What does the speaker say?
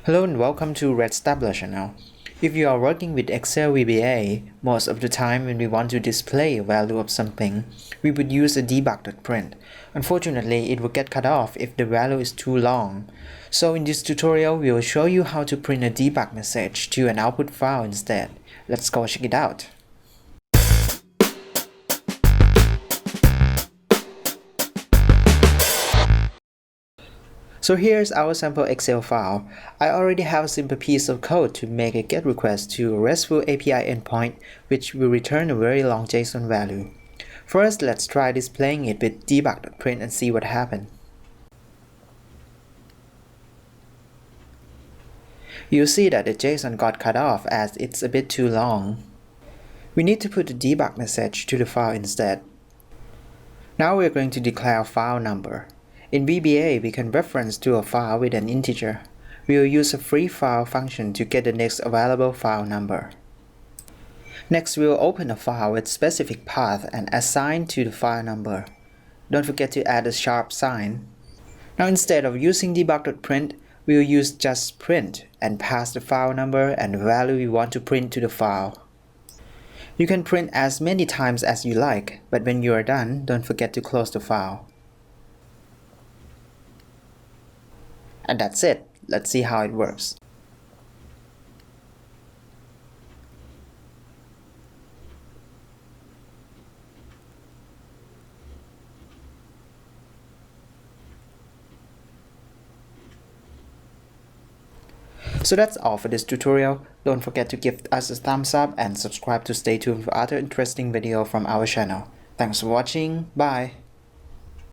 Hello and welcome to Red Stabler channel. If you are working with Excel VBA, most of the time when we want to display a value of something, we would use a Debug.Print. Unfortunately, it will get cut off if the value is too long. So in this tutorial, we will show you how to print a debug message to an output file instead. Let's go check it out. So here's our sample Excel file. I already have a simple piece of code to make a GET request to a RESTful API endpoint, which will return a very long JSON value. First, let's try displaying it with Debug.Print and see what happens. You'll see that the JSON got cut off as it's a bit too long. We need to put the debug message to the file instead. Now we're going to declare a file number. In VBA, we can reference to a file with an integer. We will use a free file function to get the next available file number. Next, we will open a file with specific path and assign to the file number. Don't forget to add a sharp sign. Now instead of using debug.print, we will use just print and pass the file number and the value we want to print to the file. You can print as many times as you like, but when you are done, don't forget to close the file. And that's it. Let's see how it works. So that's all for this tutorial. Don't forget to give us a thumbs up and subscribe to stay tuned for other interesting videos from our channel. Thanks for watching. Bye.